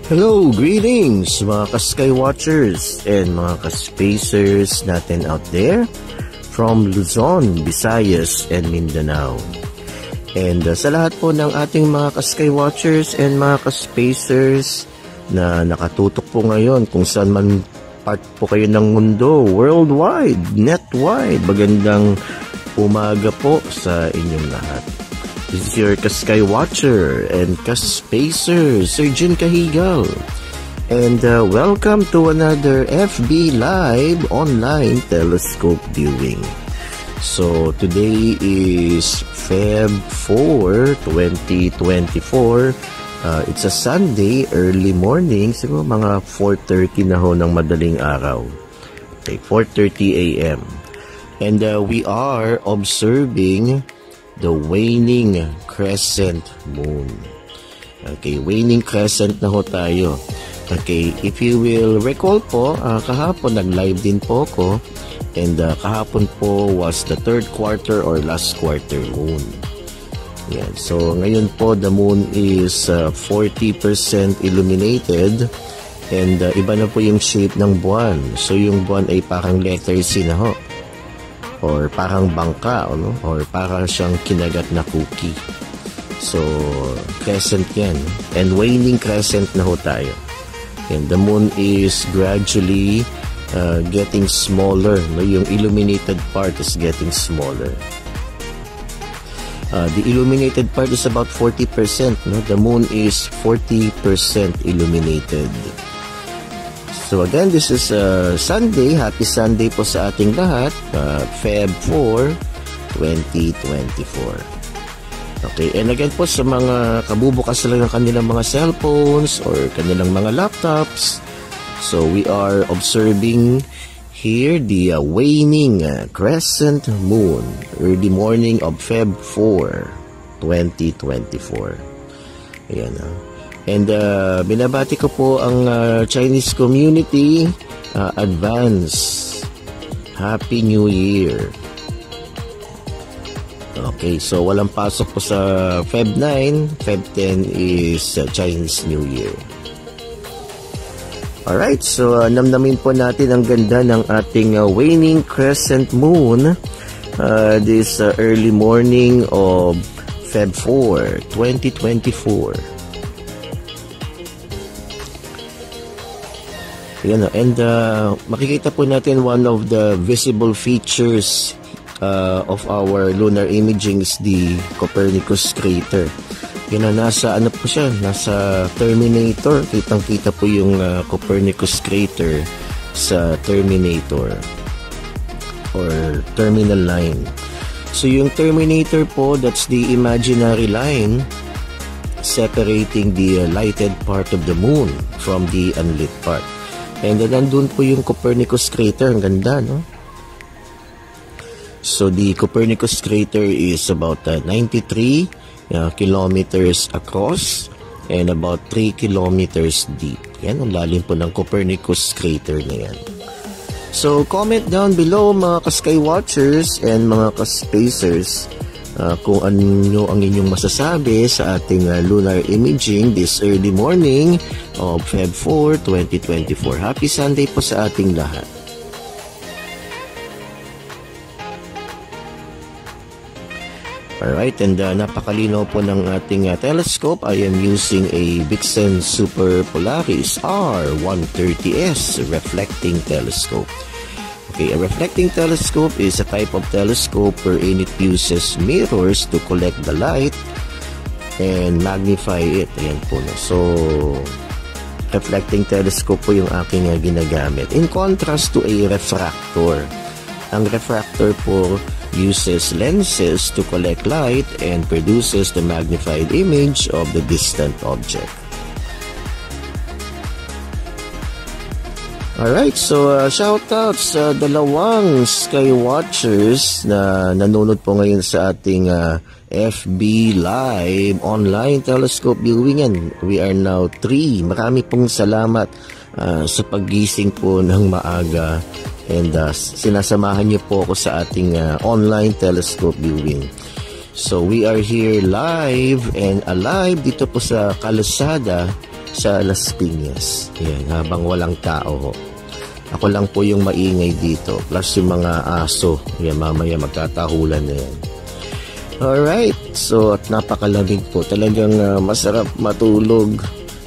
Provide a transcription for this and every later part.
Hello, greetings mga ka-Skywatchers and mga ka-Spacers natin out there from Luzon, Visayas, and Mindanao. And sa lahat po ng ating mga ka-Skywatchers and mga ka-Spacers na nakatutok po ngayon kung saan man part po kayo ng mundo, worldwide, netwide, magandang umaga po sa inyong lahat. This is your ka-Skywatcher and ka-Spacer, Sir Jun Cahigal. And welcome to another FB Live online telescope viewing. So today is Feb 4, 2024. It's a Sunday, early morning, siguro mga 4:30 na ho ng madaling araw. Okay, 4:30 a.m. And we are observing the waning crescent moon. Okay, waning crescent na ho tayo. Okay, if you will recall po, kahapon nag-live din po ako, and kahapon po was the third quarter or last quarter moon. Yan. So ngayon po the moon is 40% illuminated, and iba na po yung shape ng buwan. So yung buwan ay parang letter C na ho, or parang bangka, no? Or parang siyang kinagat na cookie. So, crescent yan. And waning crescent na ho tayo. And the moon is gradually getting smaller. No? Yung illuminated part is getting smaller. The illuminated part is about 40%. No? The moon is 40% illuminated. So again, this is Sunday. Happy Sunday po sa ating lahat. Feb 4, 2024. Okay, and again po sa mga kabubukas lang ng kanilang mga cellphones or kanilang mga laptops. So we are observing here the waning crescent moon, early morning of Feb 4, 2024. Ayan And binabati ko po ang Chinese community, advance Happy New Year. Okay, so walang pasok po sa Feb 9, Feb 10 is Chinese New Year. Alright, so namnamin po natin ang ganda ng ating waning crescent moon this early morning of Feb 4, 2024. And makikita po natin one of the visible features of our lunar imaging is the Copernicus crater. Nasa ano po siya, nasa Terminator. Kitang-kita po yung Copernicus crater sa Terminator or terminal line. So yung Terminator po, that's the imaginary line separating the lighted part of the moon from the unlit part. And nandun po yung Copernicus crater. Ang ganda, no? So, the Copernicus crater is about 93 kilometers across and about 3 kilometers deep. Yan, ang lalim po ng Copernicus crater na yan. So, comment down below mga ka-Skywatchers and mga ka-Spacers kung ano ang inyong masasabi sa ating lunar imaging this early morning of Feb 4, 2024. Happy Sunday po sa ating lahat. Alright, and napakalinaw po ng ating telescope. I am using a Vixen Super Polaris R130S reflecting telescope. Okay, a reflecting telescope is a type of telescope wherein it uses mirrors to collect the light and magnify it. Ayan po. No? So, reflecting telescope po yung aking ginagamit. In contrast to a refractor. Ang refractor po uses lenses to collect light and produces the magnified image of the distant object. Alright, so shoutouts sa dalawang Skywatchers na nanonood po ngayon sa ating FB Live online telescope viewing. We are now 3. Marami pong salamat sa paggising po ng maaga, and sinasamahan niyo po ako sa ating online telescope viewing. So we are here live and alive dito po sa Kalsada sa Las Piñas. Yan, habang walang tao ho. Ako lang po yung maingay dito, plus yung mga aso. Yan, mamaya magkatahulan na yan. Alright, so at napakalamig po. Talagang masarap matulog.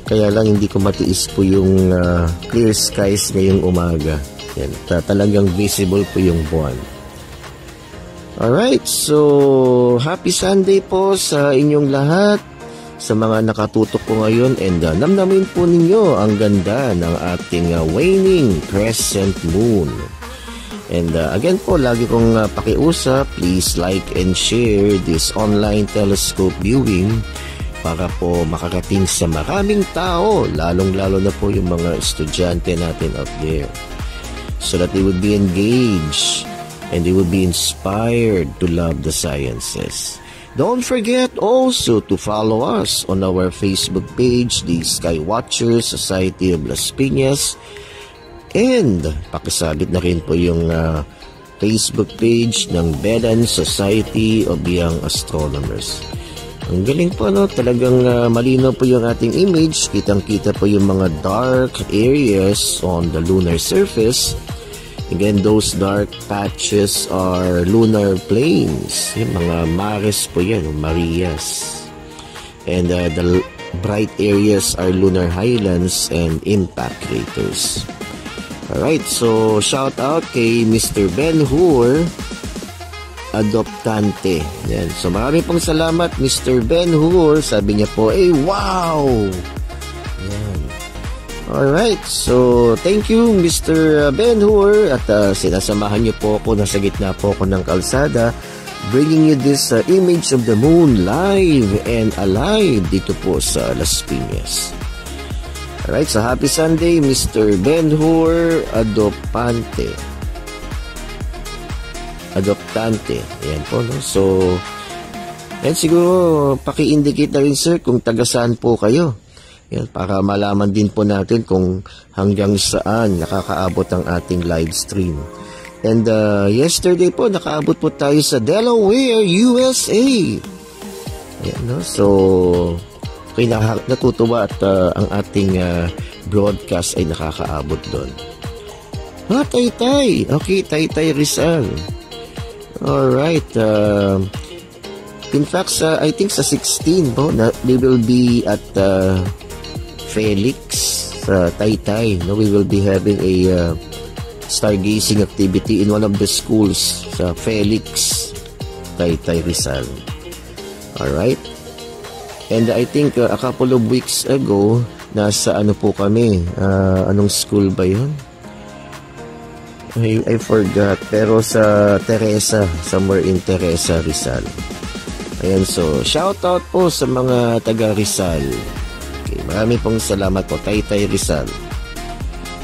Kaya lang hindi ko matiis po yung clear skies ngayong umaga. Yan, talagang visible po yung buwan. Alright, so happy Sunday po sa inyong lahat. Sa mga nakatutok po ngayon, and namnamin po ninyo ang ganda ng ating waning crescent moon. And again po, lagi kong pakiusap, please like and share this online telescope viewing para po makarating sa maraming tao, lalong-lalo na po yung mga estudyante natin out there, so that they would be engaged and they would be inspired to love the sciences. Don't forget also to follow us on our Facebook page, the Skywatcher Society of Las Piñas. And pakisabit na rin po yung Facebook page ng Bedan Society of Young Astronomers. Ang galing po, no? Talagang malinaw po yung ating image. Kitang-kita po yung mga dark areas on the lunar surface. Again, those dark patches are lunar plains. Yung mga mares po yan, Marias. And the bright areas are lunar highlands and impact craters. Alright, so shout out kay Mr. Ben Hur Adoptante. Yan. So marami pong salamat, Mr. Ben Hur. Sabi niya po, wow! Yan. Alright, so thank you Mr. Ben Hur, at sinasamahan niyo po ako, nasa gitna po ako ng kalsada, bringing you this image of the moon live and alive dito po sa Las Piñas. Alright, so happy Sunday Mr. Ben Hur Adoptante. Ayan po, no? So yan, siguro paki-indicate na rin sir kung taga saan po kayo. Yan, para malaman din po natin kung hanggang saan nakakaabot ang ating live stream. And yesterday po, nakaabot po tayo sa Delaware, USA. Yan, no? So, okay, natutuwa at ang ating broadcast ay nakakaabot doon. Taytay. Okay, Taytay Rizal. Alright. In fact, I think sa 16 po, they will be at Felix sa Taytay. No, we will be having a stargazing activity in one of the schools sa Felix, Taytay Rizal. Alright. And I think a couple of weeks ago, nasa ano po kami, anong school ba yun? I forgot. Pero sa Teresa, somewhere in Teresa, Rizal. Ayan, so shout out po sa mga taga Rizal. Okay, marami pong salamat po, Taytay Rizal.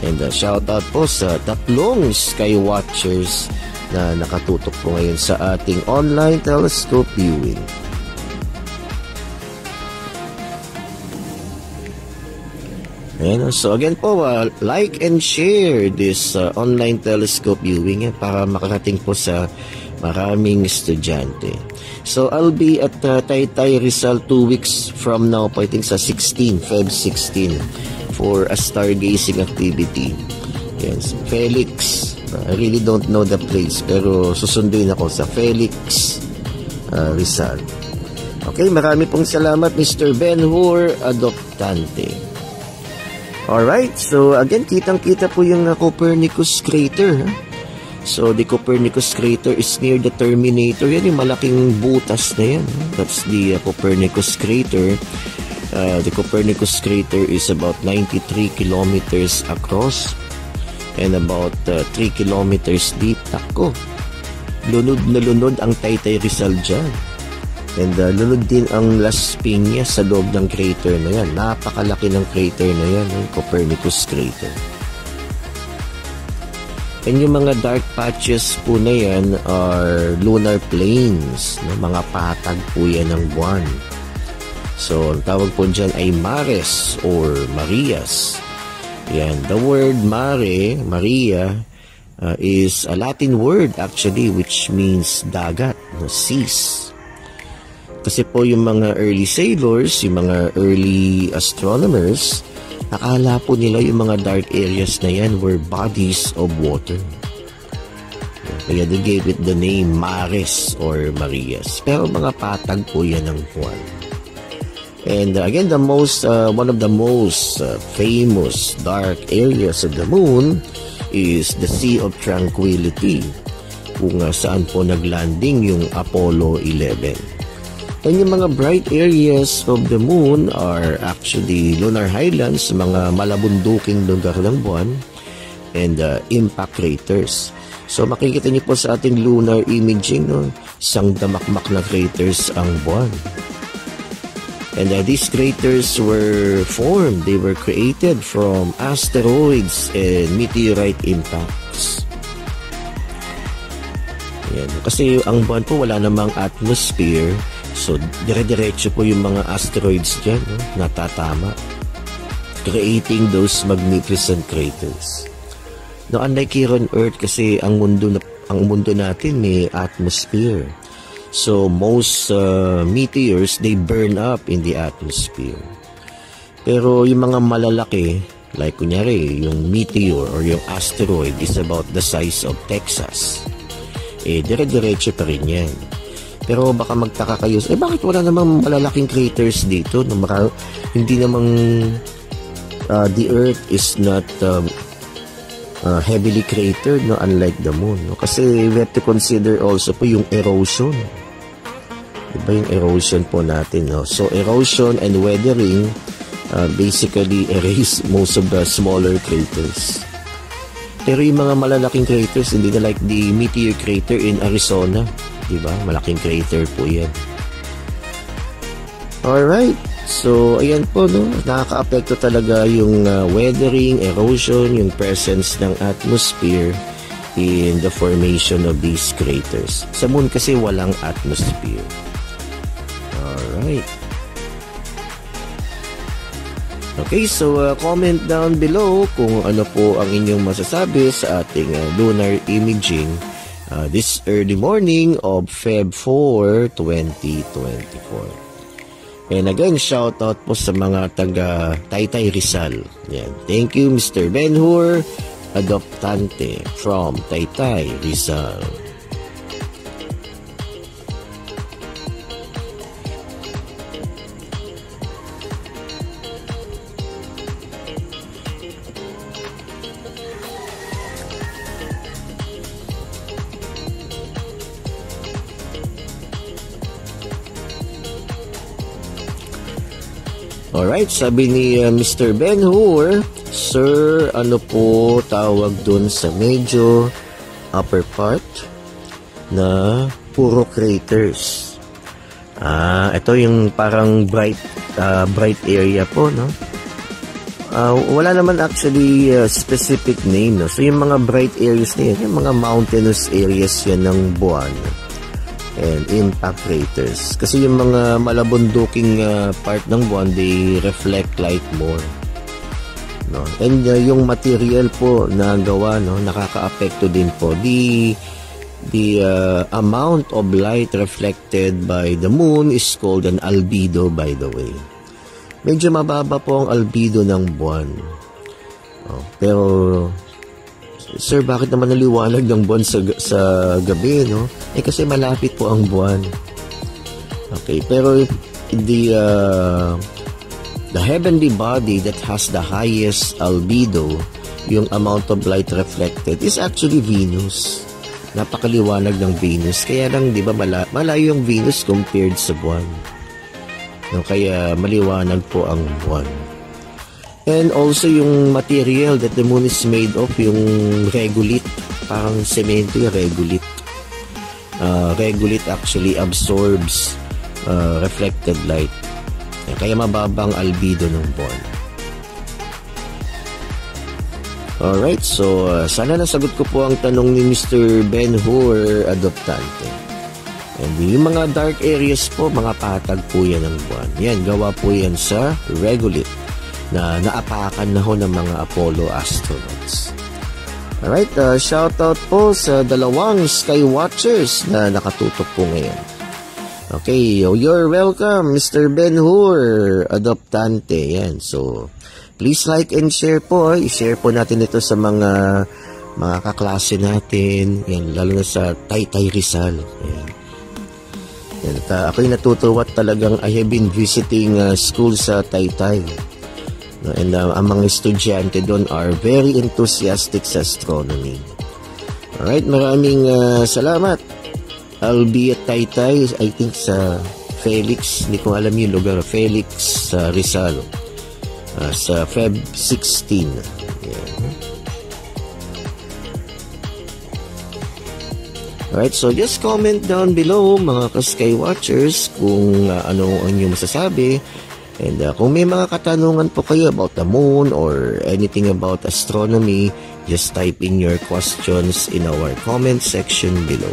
And shout out po sa tatlong Skywatchers na nakatutok po ngayon sa ating online telescope viewing. Ayan, so again po, like and share this online telescope viewing para makarating po sa maraming estudyante. So I'll be at Taytay Rizal 2 weeks from now po, I think sa 16, Feb 16, for a stargazing activity. Yes, Felix. I really don't know the place, pero susunduin ako sa Felix Rizal. Okay, marami pong salamat Mr. Ben Hur Adoptante. Alright, so again, kitang-kita po yung Copernicus crater. So the Copernicus crater is near the Terminator. Yan yung malaking butas na yan. That's the Copernicus crater. The Copernicus crater is about 93 kilometers across and about 3 kilometers deep. Tako, lunod na lunod ang Taytay Rizal dyan. And lunod din ang Las Piñas sa loob ng crater na yan. Napakalaki ng crater na yan, yung Copernicus crater. And yung mga dark patches po na yan are lunar plains, no? Mga patag po yan ng buwan. So, ang tawag po dyan ay mares or Marias. Yan. The word mare, Maria, is a Latin word actually which means dagat, no? Seas. Kasi po yung mga early sailors, yung mga early astronomers, Akala po nila yung mga dark areas na yan were bodies of water. Kaya they gave it the name Mares or Marias. Pero mga patag po yan ng buwan. And again, one of the most famous dark areas of the moon is the Sea of Tranquility, kung saan po naglanding yung Apollo 11. And yung mga bright areas of the moon are actually lunar highlands, mga malabunduking lugar ng buwan, and impact craters. So makikita niyo po sa ating lunar imaging, no, isang damakmak na craters ang buwan. And these craters were formed, they were created from asteroids and meteorite impacts. Yan. Kasi ang buwan po wala namang atmosphere, so dire-diretso po yung mga asteroids dyan, no, natatama, creating those magnificent craters. Now, unlike here on Earth, kasi ang mundo natin may atmosphere. So most meteors, they burn up in the atmosphere. Pero yung mga malalaki, like kunyari yung meteor or yung asteroid is about the size of Texas, dire-diretso pa rin yan. Pero baka magtaka kayo, bakit wala namang malalaking craters dito? Hindi namang the Earth is not heavily cratered, no, unlike the moon, no? Kasi we have to consider also po yung erosion. Diba yung erosion po natin, no? So erosion and weathering basically erase most of the smaller craters. Pero yung mga malalaking craters, hindi na like the meteor crater in Arizona, diba? Malaking crater po yan. Alright, so ayan po, no, nakaka-apekto talaga yung weathering, erosion, yung presence ng atmosphere in the formation of these craters. Sa moon kasi walang atmosphere. Alright. Okay, so comment down below kung ano po ang inyong masasabi sa ating lunar imaging this early morning of Feb 4, 2024. And again, shout out po sa mga taga Taytay Rizal. Yan. Thank you, Mr. Ben-Hur Adoptante from Taytay Rizal. Alright, sabi ni Mr. Ben-Hur, Sir, ano po tawag dun sa medyo upper part na puro craters? Ito yung parang bright area po, no? Wala naman actually specific name, no? So yung mga bright areas na yan, yung mga mountainous areas yan ng buwan and impact craters. Kasi yung mga malabunduking part ng buwan, they reflect light more, no? And yung material po na gawa, no, nakaka-apekto din po. The amount of light reflected by the moon is called an albedo, by the way. Medyo mababa po ang albedo ng buwan. Pero Sir, bakit naman naliwanag ng buwan sa gabi, no? Kasi malapit po ang buwan. Okay, pero the heavenly body that has the highest albedo, yung amount of light reflected, is actually Venus. Napakaliwanag ng Venus. Kaya lang, di ba, malayo yung Venus compared sa buwan. No, kaya maliwanag po ang buwan. And also yung material that the moon is made of, yung regolith, parang semento yung regolith. Regolith actually absorbs reflected light. Kaya mababang albedo ng buwan. Alright, so sana nasagot ko po ang tanong ni Mr. Ben-Hur Adoptante. And yung mga dark areas po, mga patag po yan ng buwan. Yan, gawa po yan sa regolith na naapakan na ho ng mga Apollo astronauts. Alright, shout out po sa dalawang Skywatchers na nakatutok po ngayon. Okay, you're welcome, Mr. Ben-Hur Adoptante. Yan, so Please like and share po. I-share po natin ito sa mga kaklase natin. Yan, lalo na sa Taytay Rizal. Yan. Yan, ako'y natutuwa talagang I have been visiting school sa Taytay. And ang mga estudyante doon are very enthusiastic sa astronomy. Alright, maraming salamat. I'll be at Taytay, I think sa Felix, hindi ko alam yung lugar, Felix Rizal, sa Feb 16. Yeah. Alright, so just comment down below mga ka-Sky Watchers kung ano ang inyong masasabi. And kung may mga katanungan po kayo about the moon or anything about astronomy, just type in your questions in our comment section below.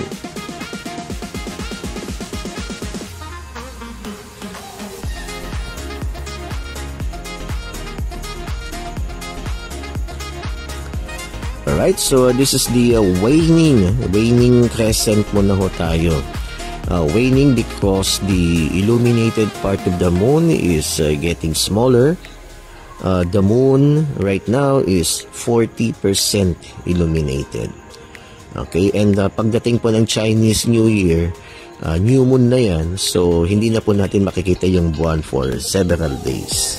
Alright, so this is the waning crescent muna ho tayo. Waning because the illuminated part of the moon is getting smaller. The moon right now is 40% illuminated. Okay, and pagdating po ng Chinese New Year, new moon na yan, so hindi na po natin makikita yung buwan for several days.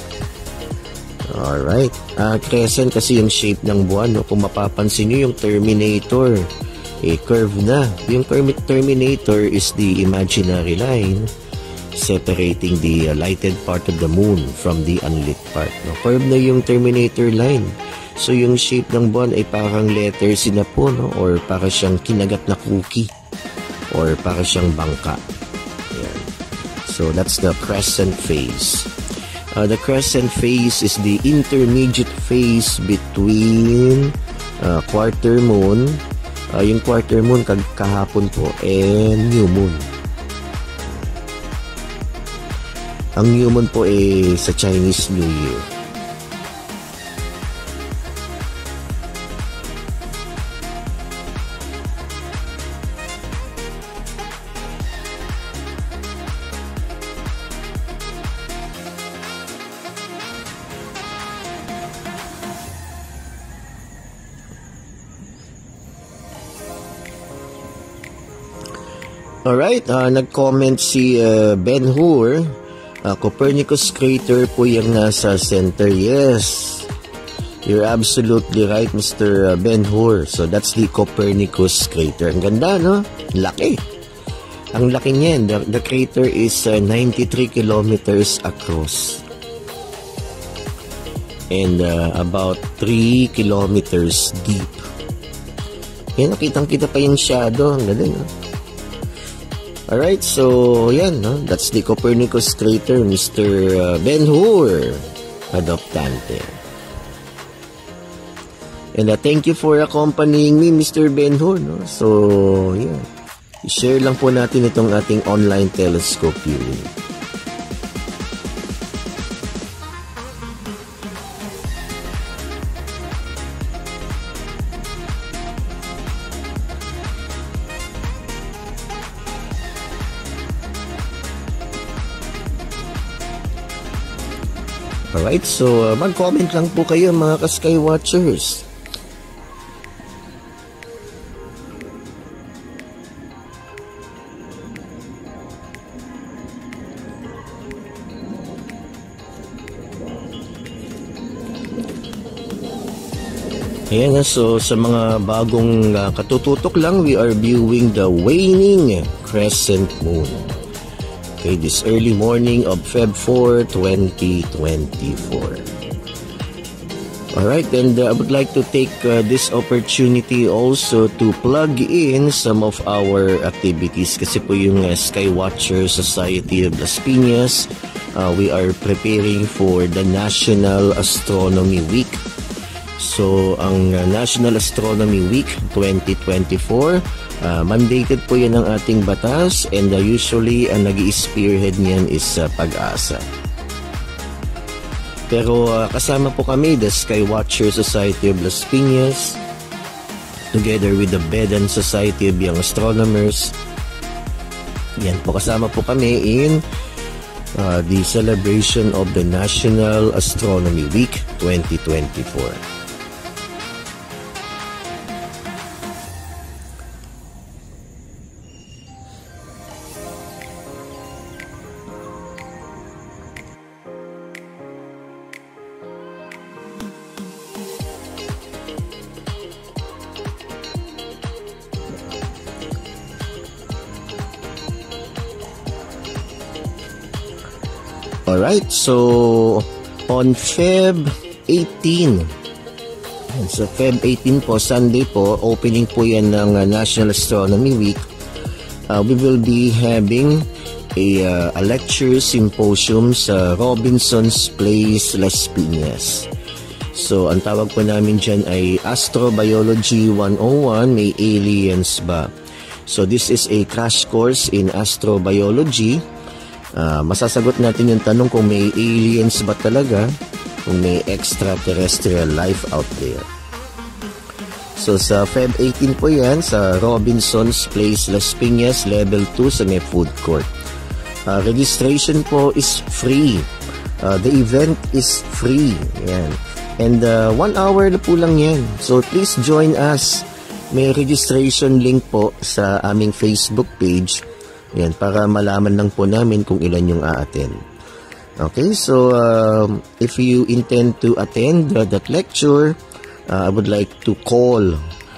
Alright, crescent kasi yung shape ng buwan, no? Kung mapapansin nyo yung Terminator, curve na. Yung Terminator is the imaginary line separating the lighted part of the moon from the unlit part. No? Curve na yung Terminator line. So yung shape ng buwan ay parang letters na po, no? Or para siyang kinagat na cookie, or para siyang bangka. Ayan. So that's the crescent phase. The crescent phase is the intermediate phase between quarter moon, yung quarter moon kahapon po, and new moon. Ang new moon po ay sa Chinese New Year. Alright, nag-comment si Ben Hur, Copernicus crater po yung nasa center. Yes, you're absolutely right, Mr. Ben Hur. So that's the Copernicus crater. Ang ganda, no? Laki. Ang laki niyan. The crater is 93 kilometers across. And about 3 kilometers deep. Yan, nakitang-kita pa yung shadow. Ang galing, no? Alright, so yan, no? That's the Copernicus crater, Mr. Ben Hur Adoptante. And thank you for accompanying me, Mr. Ben Hur, no? So, yan. I-share lang po natin itong ating online telescope viewing. Alright, so mag-comment lang po kayo mga ka-Sky Watchers. Ayan, so sa mga bagong katututok lang, we are viewing the waning crescent moon. Okay, this early morning of Feb 4, 2024. Alright, and I would like to take this opportunity also to plug in some of our activities. Kasi po yung Sky Watcher Society of Las Piñas, we are preparing for the National Astronomy Week. So, ang National Astronomy Week 2024, mandated po yan ng ating batas, and usually ang nag-i-spearhead niyan is Pag-asa. Pero kasama po kami, the Sky Watcher Society of Las Piñas, together with the Bedan Society of Young Astronomers. Yan po, kasama po kami in the celebration of the National Astronomy Week 2024. Alright, so on Feb 18, sa Feb 18 po, Sunday po, opening po yan ng National Astronomy Week. We will be having a lecture symposium sa Robinson's Place, Las Piñas. So, ang tawag po namin dyan ay Astrobiology 101, may aliens ba? So, this is a crash course in astrobiology. Masasagot natin yung tanong kung may aliens ba talaga, kung may extraterrestrial life out there. So sa Feb 18 po yan, sa Robinson's Place, Las Piñas, Level 2 sa may food court. Registration po is free. The event is free. Yan. And 1 hour na po lang yan. So please join us. May registration link po sa aming Facebook page. Yan, para malaman lang po namin kung ilan yung a-attend. Okay, so if you intend to attend that lecture, I would like to call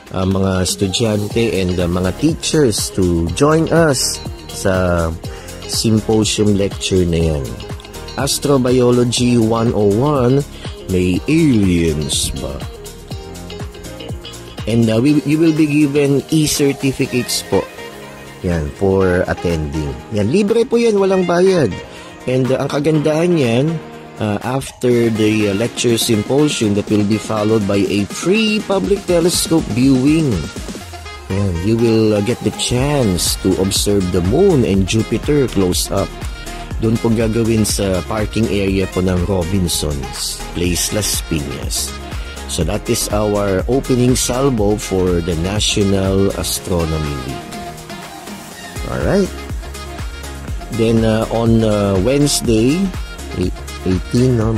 mga estudyante and mga teachers to join us sa symposium lecture na yan. Astrobiology 101, may aliens ba? And you will be given e-certificates po. Yan, for attending. Yan, libre po yan, walang bayad. And ang kagandahan yan, after the lecture symposium that will be followed by a free public telescope viewing. Yan, you will get the chance to observe the moon and Jupiter close up. Doon po gagawin sa parking area po ng Robinson's Place, Las Piñas. So that is our opening salvo for the National Astronomy Week. Alright. Then on Wednesday, 18, no?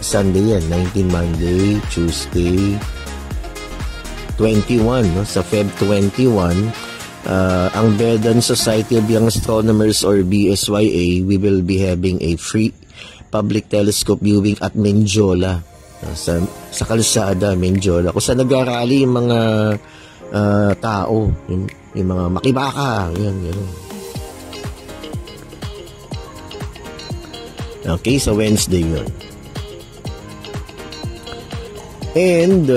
Sunday yan, 19 Monday, Tuesday, 21, no? Sa Feb 21, ang Vedan Society of Young Astronomers or BSYA, we will be having a free public telescope viewing at Menjola. Sa kalsada, Menjola. Kung saan nag-arali yung mga tao, yung mga makibaka, yan. Okay, so Wednesday yun. And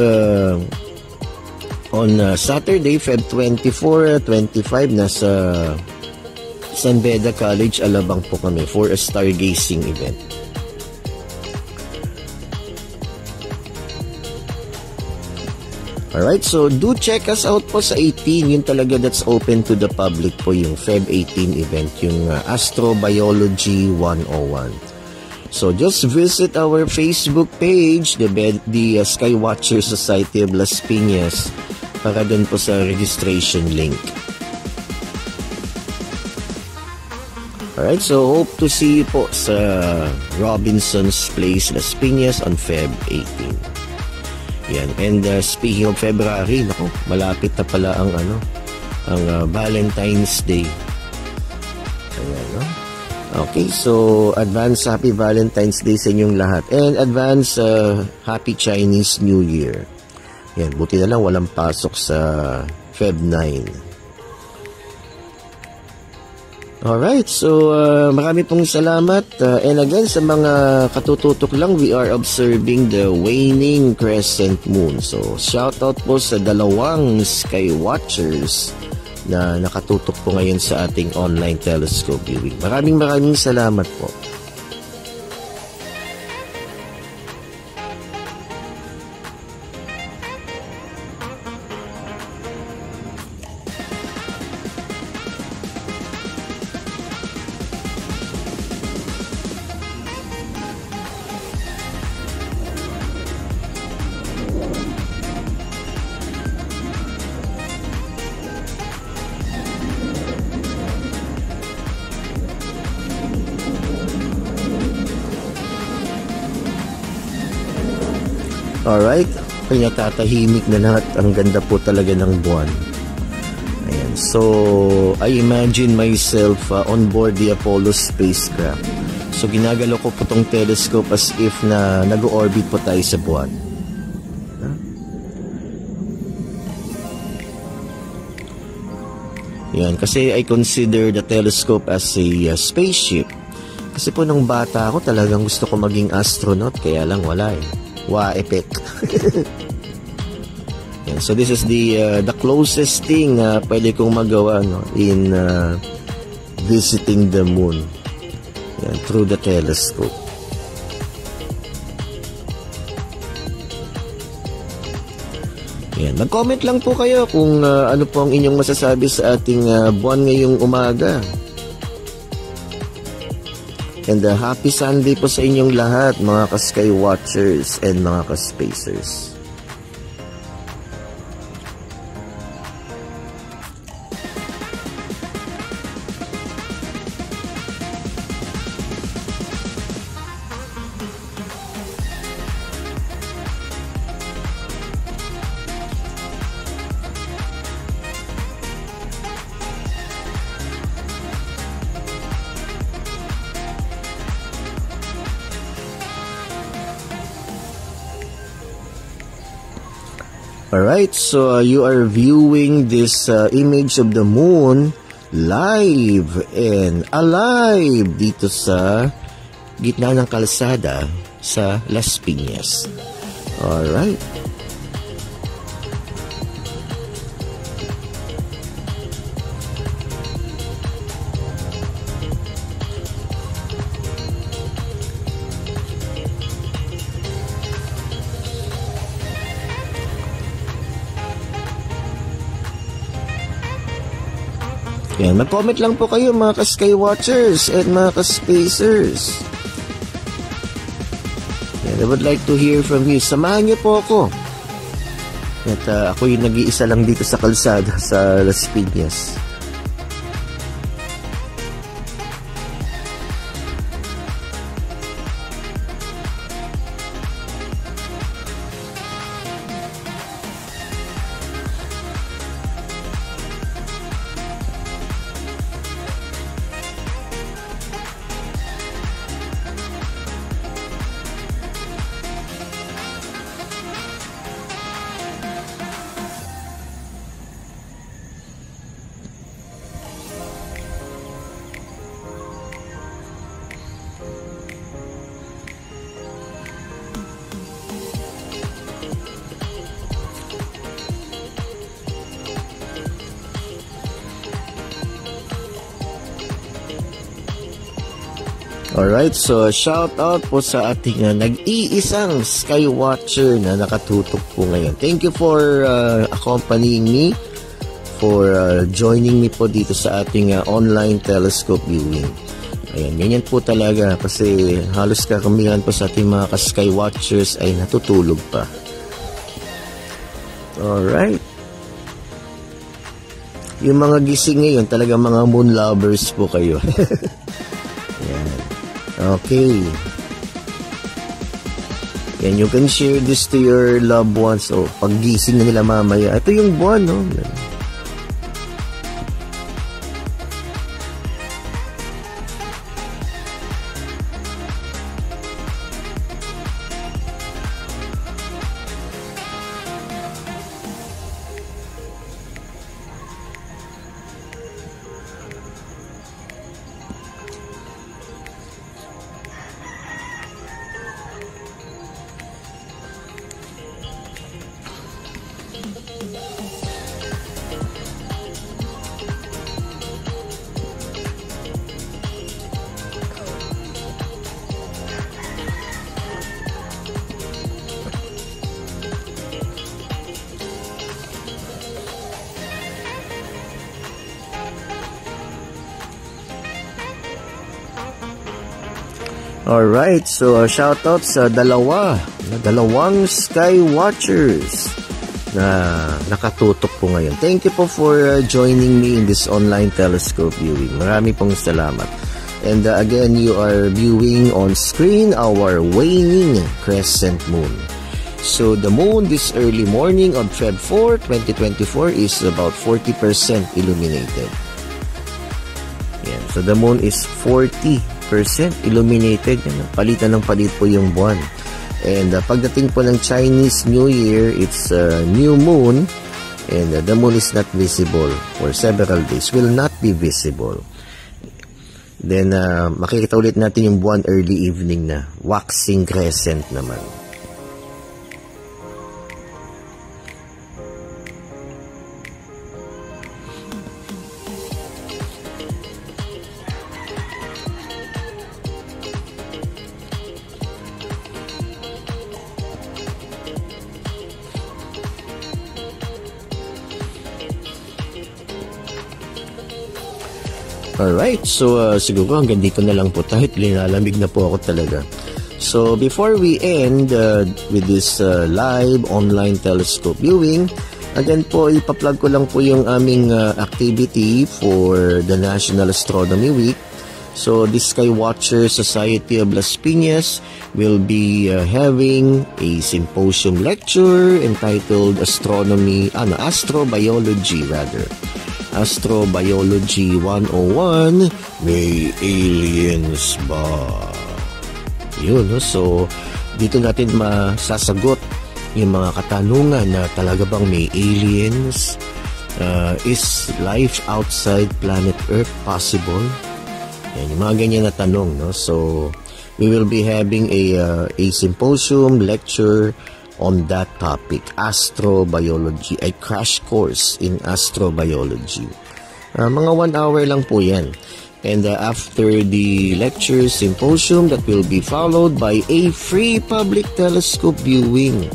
on Saturday, Feb 24, 25, nasa San Beda College, Alabang po kami for a stargazing event. Alright, so do check us out po sa 18. Yun talaga that's open to the public po, yung Feb 18 event, yung Astrobiology 101. So just visit our Facebook page, the Skywatcher Society of Las Piñas, para dun po sa registration link. Alright, so hope to see you po sa Robinson's Place, Las Piñas on Feb 18. Yan. And speaking of February, naku, malapit na pala ang Valentine's Day. Ayan, no? Okay, so advance Happy Valentine's Day sa inyong lahat. And advance Happy Chinese New Year. Yan, buti na lang walang pasok sa Feb 9. Alright, so marami pong salamat. And again, sa mga katututok lang, we are observing the waning crescent moon. So, shout out po sa dalawang Skywatchers na nakatutok po ngayon sa ating online telescope viewing. Maraming salamat po. Alright, kaya tatahimik na lahat. Ang ganda po talaga ng buwan. Ayan, so I imagine myself on board the Apollo spacecraft. So ginagalaw ko po tong telescope as if na nag-orbit po tayo sa buwan. Yan, kasi I consider the telescope as a spaceship. Kasi po nung bata ako talagang gusto ko maging astronaut, kaya lang wala eh. Epek. Yan, so this is the closest thing na pwede kong magawa in visiting the moon. Yan, through the telescope. Yan, mag-comment lang po kayo kung ano po ang inyong masasabi sa ating buwan ngayong umaga. And happy Sunday po sa inyong lahat, mga ka-sky watchers and mga ka-spacers. Alright, so you are viewing this image of the moon live and alive dito sa gitna ng kalsada sa Las Piñas. Alright. Yan, mag-comment lang po kayo mga ka-sky watchers and mga ka-spacers. Yan, I would like to hear from you. Samahan niyo po ako. At ako yung nag-iisa lang dito sa kalsada sa Las Piñas. Alright, so shout out po sa ating nag-iisang sky watcher na nakatutok po ngayon. Thank you for accompanying me, for joining me po dito sa ating online telescope viewing. Ayan, ganyan po talaga kasi halos kakamihan po sa ating mga ka-sky watchers ay natutulog pa. Alright. Yung mga gising ngayon, talaga mga moon lovers po kayo. Ayan. Okay. And you can share this to your loved ones. O, paggising na nila mamaya. Ito yung buwan, no? Alright, so shout out sa dalawang sky watchers na nakatutok po ngayon. Thank you po for joining me in this online telescope viewing. Marami pong salamat. And again, you are viewing on screen our waning crescent moon. So the moon this early morning of Feb 4, 2024 is about 40% illuminated. Yan. So the moon is 40% illuminated. Yan. Palitan ng palit po yung buwan. And pagdating po ng Chinese New Year, it's new moon. And the moon is not visible for several days. Will not be visible. Then, makikita ulit natin yung buwan early evening na. Waxing crescent naman. Alright, so siguro hanggang dito na lang po tayo. Linalamig na po ako talaga. So before we end with this live online telescope viewing, again po, ipa-plug ko lang po yung aming activity for the National Astronomy Week. So the Skywatcher Society of Las Piñas will be having a symposium lecture entitled Astrobiology rather. Astrobiology 101, may aliens ba? Yun, no? So, dito natin masasagot yung mga katanungan na talaga bang may aliens? Is life outside planet Earth possible? Yan, yung mga ganyan na tanong, no? So, we will be having a symposium lecture on that topic, astrobiology, a crash course in astrobiology. Mga 1 hour lang po yan. And after the lecture symposium, that will be followed by a free public telescope viewing.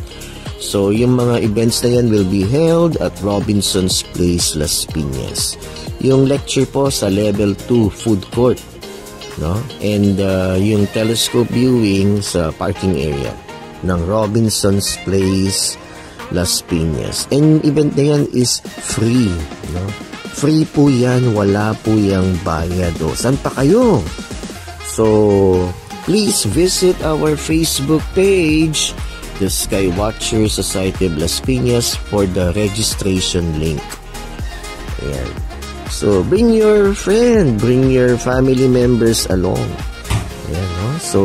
So, yung mga events na yan will be held at Robinson's Place, Las Piñas. Yung lecture po sa level 2 food court, no? And yung telescope viewing sa parking area ng Robinson's Place, Las Piñas. And event na yan is free, no? Free po yan, wala po yung bayad. O, saan pa kayo? So, please visit our Facebook page, the Skywatcher Society of Las Piñas, for the registration link. Ayan. So, bring your friend, bring your family members along. Ayan, no? So,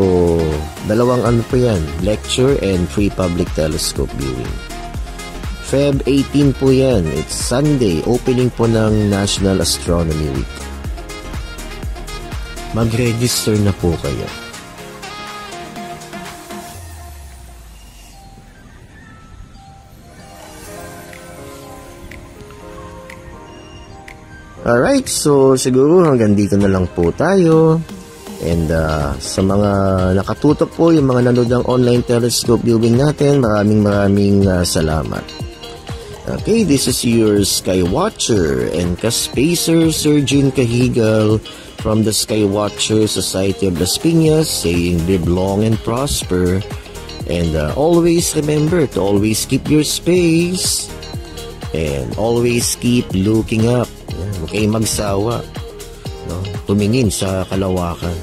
dalawang ano po yan, lecture and free public telescope viewing. Feb 18 po yan, it's Sunday, opening po ng National Astronomy Week. Mag-register na po kayo. Alright, so siguro hanggang dito na lang po tayo. And sa mga nakatutok po, yung mga nanood ng online telescope viewing natin, maraming salamat. Okay, this is your Skywatcher and Kaspacer Surgeon Cahigal from the Skywatcher Society of Las Piñas saying live long and prosper. And always remember to always keep your space and always keep looking up. Huwag kayong magsawa, no? Tumingin sa kalawakan.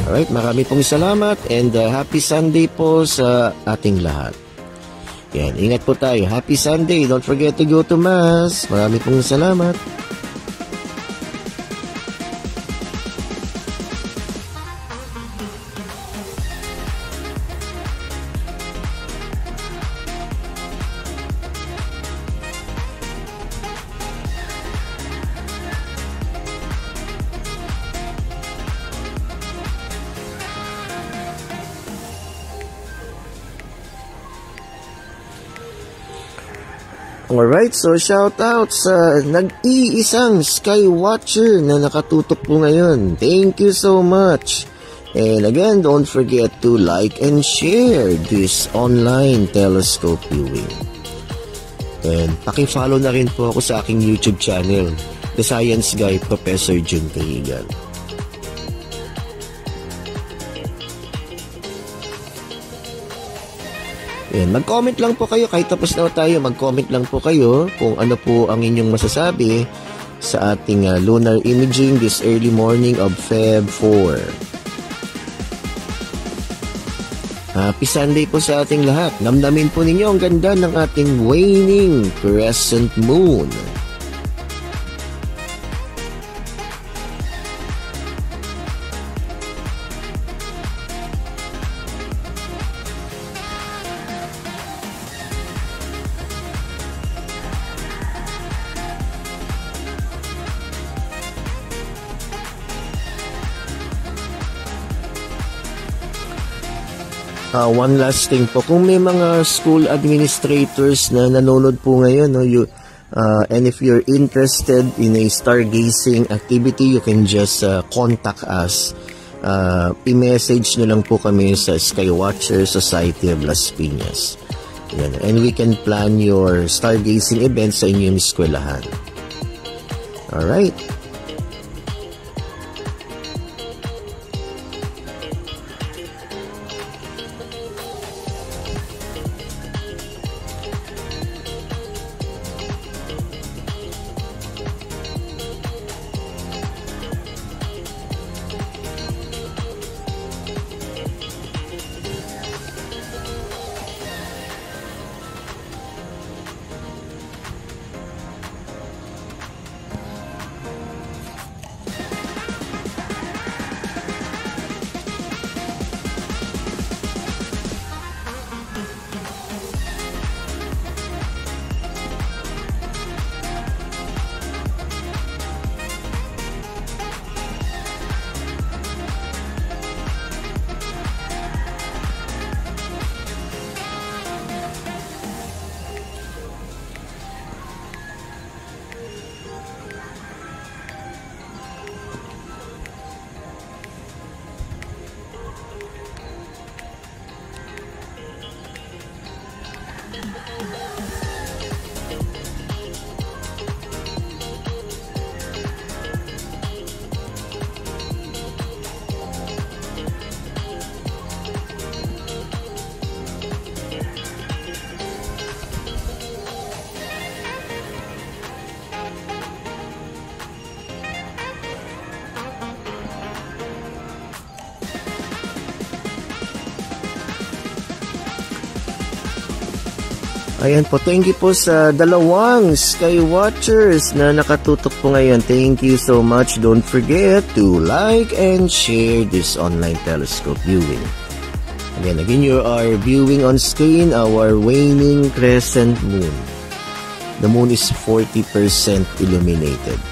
Alright, marami pong salamat and happy Sunday po sa ating lahat. Yan, ingat po tayo. Happy Sunday. Don't forget to go to Mass. Marami pong salamat. Alright, so shout out sa nag-iisang Skywatcher na nakatutok po ngayon. Thank you so much. And again, don't forget to like and share this online telescope viewing. And paki-follow na rin po ako sa aking YouTube channel, The Science Guy, Professor Jun Cahigal. Yan, mag-comment lang po kayo kahit tapos na tayo, mag-comment lang po kayo kung ano po ang inyong masasabi sa ating lunar imaging this early morning of Feb 4. Happy Sunday po sa ating lahat. Namnamin po ninyo ang ganda ng ating waning crescent moon. One last thing po, kung may mga school administrators na nanonood po ngayon, no, and if you're interested in a stargazing activity, you can just contact us. I-message nyo lang po kami sa Skywatcher Society of Las Piñas. Yan. And we can plan your stargazing event sa inyong eskwelahan. Alright. Ayan po, thank you po sa dalawang Skywatchers na nakatutok po ngayon. Thank you so much. Don't forget to like and share this online telescope viewing. Again, you are viewing on screen our waning crescent moon. The moon is 40% illuminated.